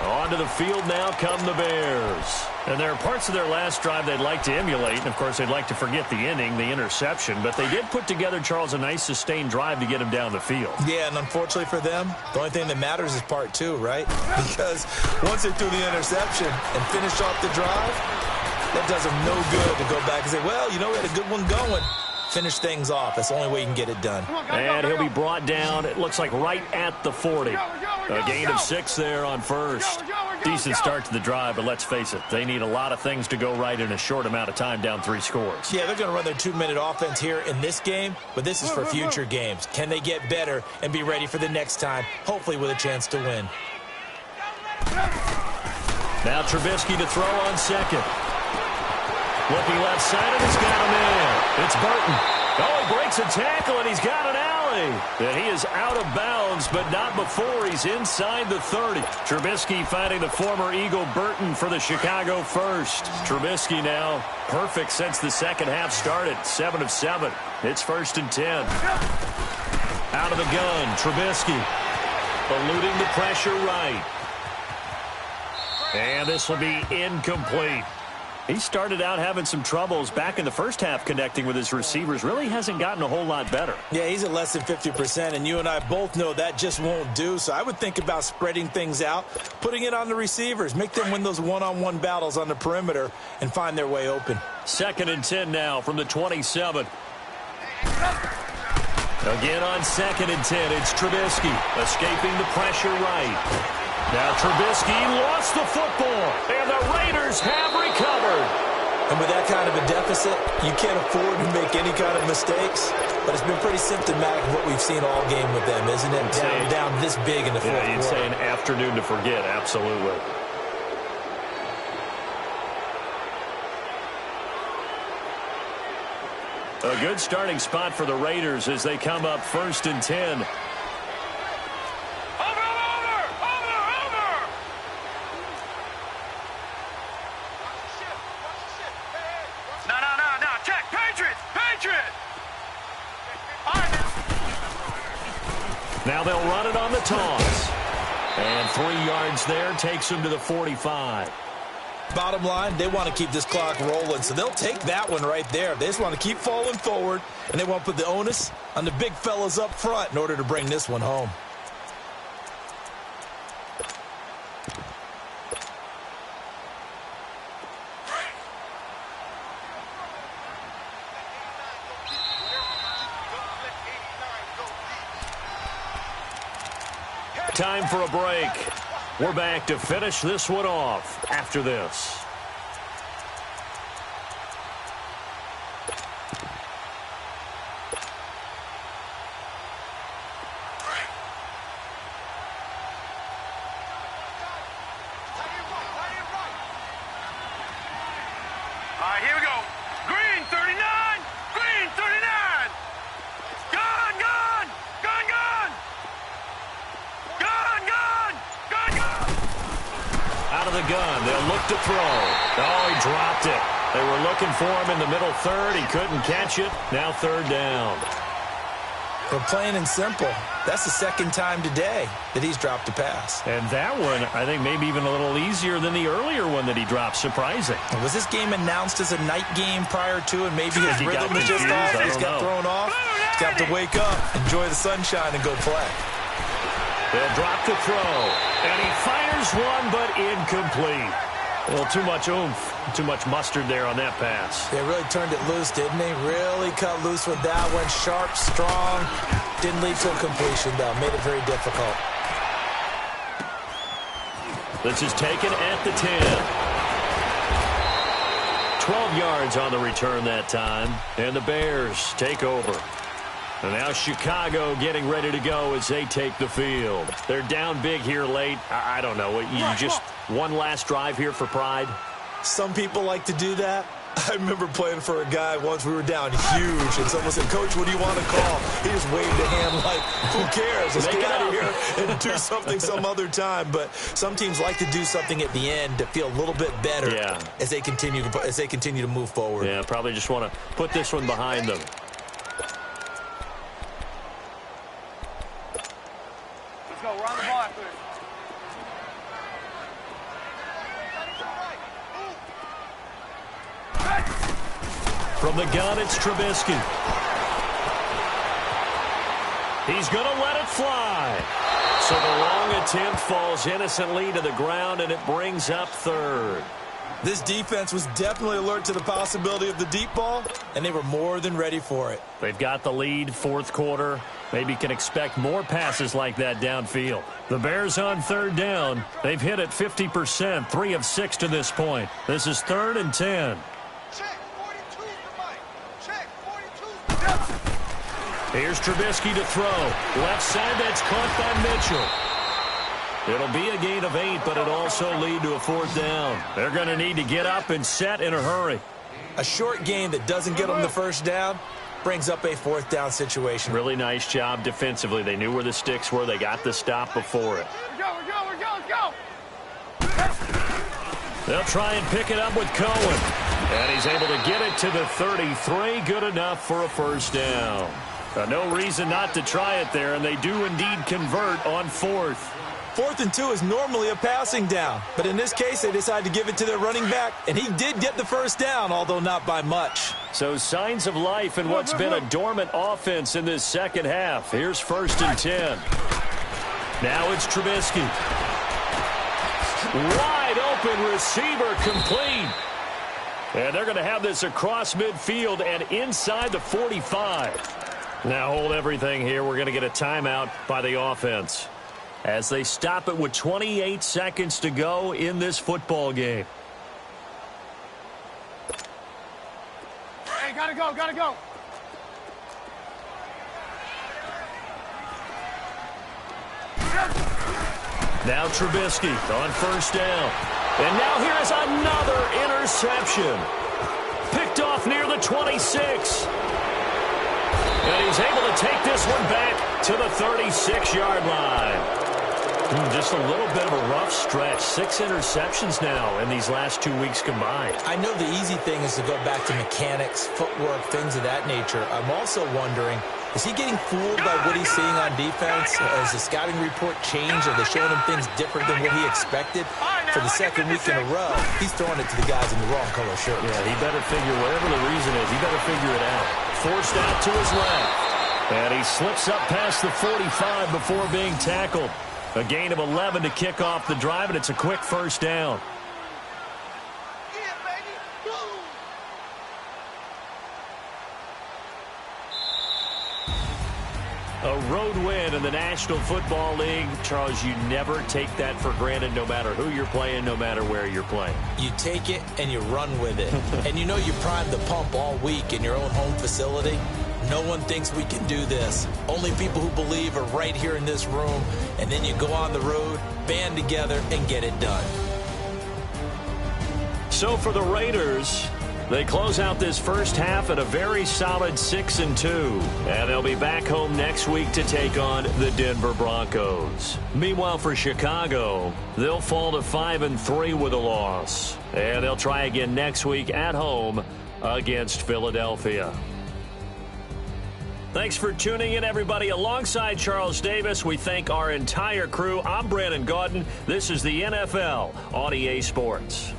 Onto the field now come the Bears. And there are parts of their last drive they'd like to emulate. And, of course, they'd like to forget the inning, the interception. But they did put together, Charles, a nice sustained drive to get him down the field. Yeah, and unfortunately for them, the only thing that matters is part 2, right? Because once they threw the interception and finished off the drive, that does them no good to go back and say, well, you know, we had a good one going. Finish things off. That's the only way you can get it done. And he'll be brought down, it looks like, right at the 40. A gain of 6 there on first. Decent start to the drive, but let's face it, they need a lot of things to go right in a short amount of time, down 3 scores. Yeah, they're going to run their 2-minute offense here in this game, but this is for future games. Can they get better and be ready for the next time, hopefully with a chance to win? Now Trubisky to throw on second. Looking left side, and he's got a man. It's Burton. Oh, he breaks a tackle, and he's got an alley. And he is out of bounds, but not before he's inside the 30. Trubisky finding the former Eagle Burton for the Chicago first. Trubisky now perfect since the second half started. 7 of 7. It's 1st and 10. Out of the gun, Trubisky. Eluding the pressure right. And this will be incomplete. He started out having some troubles back in the first half connecting with his receivers. Really hasn't gotten a whole lot better. Yeah, he's at less than 50%, and you and I both know that just won't do. So I would think about spreading things out, putting it on the receivers, make them win those one-on-one battles on the perimeter and find their way open. 2nd and 10 now from the 27. Again on 2nd and 10, it's Trubisky escaping the pressure right. Now Trubisky lost the football, and the Raiders have recovered. And with that kind of a deficit, you can't afford to make any kind of mistakes. But it's been pretty symptomatic of what we've seen all game with them, isn't it? Down this big in the fourth quarter. Yeah, you'd say an afternoon to forget, absolutely. A good starting spot for the Raiders as they come up 1st and 10. Now they'll run it on the toss. And 3 yards there takes them to the 45. Bottom line, they want to keep this clock rolling, so they'll take that one right there. They just want to keep falling forward, and they want to put the onus on the big fellas up front in order to bring this one home. Time for a break. We're back to finish this one off after this. All right, here we go. Green 39. Green 39. Gone, gone. Gone, gone. Gone, gone. Gone, gone. Out of the gun, they'll look to throw. Oh, he dropped it. They were looking for him in the middle third. He couldn't catch it. Now 3rd down. But plain and simple, that's the 2nd time today that he's dropped a pass. And that one, I think, maybe even a little easier than the earlier one that he dropped. Surprising. Was this game announced as a night game prior to, and maybe his He got rhythm was just confused. off? He's got thrown off. He's got to wake up, enjoy the sunshine, and go play. They'll drop the throw. And he fires one, but incomplete. A little too much oomph, too much mustard there on that pass. They really turned it loose, didn't they? Really cut loose with that one. Sharp, strong. Didn't lead to a completion, though. Made it very difficult. This is taken at the 10. 12 yards on the return that time. And the Bears take over. And now Chicago getting ready to go as they take the field. They're down big here late. I don't know. You just one last drive here for pride? Some people like to do that. I remember playing for a guy once. We were down huge, and someone said, "Coach, what do you want to call?" He just waved a hand like, who cares? Let's get out of here and do something some other time. But some teams like to do something at the end to feel a little bit better as they continue to move forward. Yeah, probably just want to put this one behind them. Let's go. We're on the ball after this. From the gun, it's Trubisky. He's going to let it fly. So the long attempt falls innocently to the ground, and it brings up 3rd. This defense was definitely alert to the possibility of the deep ball, and they were more than ready for it. They've got the lead, 4th quarter. Maybe can expect more passes like that downfield. The Bears on 3rd down. They've hit it 50%, 3 of 6 to this point. This is 3rd and 10. Here's Trubisky to throw. Left side, that's caught by Mitchell. It'll be a gain of 8, but it also lead to a 4th down. They're going to need to get up and set in a hurry. A short game that doesn't get them the 1st down brings up a 4th down situation. Really nice job defensively. They knew where the sticks were. They got the stop before it. Let's go. They'll try and pick it up with Cohen. And he's able to get it to the 33. Good enough for a 1st down. No reason not to try it there, and they do indeed convert on 4th. 4th and 2 is normally a passing down, but in this case, they decided to give it to their running back, and he did get the first down, although not by much. So signs of life in what's been a dormant offense in this second half. Here's 1st and 10. Now it's Trubisky. Wide open receiver complete. And they're going to have this across midfield and inside the 45. Now hold everything here. We're going to get a timeout by the offense as they stop it with 28 seconds to go in this football game. Hey, gotta go, gotta go. Now Trubisky on 1st down. And now here is another interception. Picked off near the 26. And he's able to take this one back to the 36-yard line. Just a little bit of a rough stretch. 6 interceptions now in these last 2 weeks combined. I know the easy thing is to go back to mechanics, footwork, things of that nature. I'm also wondering, is he getting fooled by what he's seeing on defense? Has the scouting report changed? Are they showing him things different than what he expected? For the second week in a row, he's throwing it to the guys in the wrong color shirt. Yeah, he better figure, whatever the reason is, he better figure it out. Forced out to his left. And he slips up past the 45 before being tackled. A gain of 11 to kick off the drive, and it's a quick 1st down. A road win in the National Football League. Charles, you never take that for granted no matter who you're playing, no matter where you're playing. You take it and you run with it. And you know you primed the pump all week in your own home facility. No one thinks we can do this. Only people who believe are right here in this room. And then you go on the road, band together, and get it done. So for the Raiders, they close out this first half at a very solid 6-2. And they'll be back home next week to take on the Denver Broncos. Meanwhile, for Chicago, they'll fall to 5-3 with a loss. And they'll try again next week at home against Philadelphia. Thanks for tuning in, everybody. Alongside Charles Davis, we thank our entire crew. I'm Brandon Gaudin. This is the NFL on EA Sports.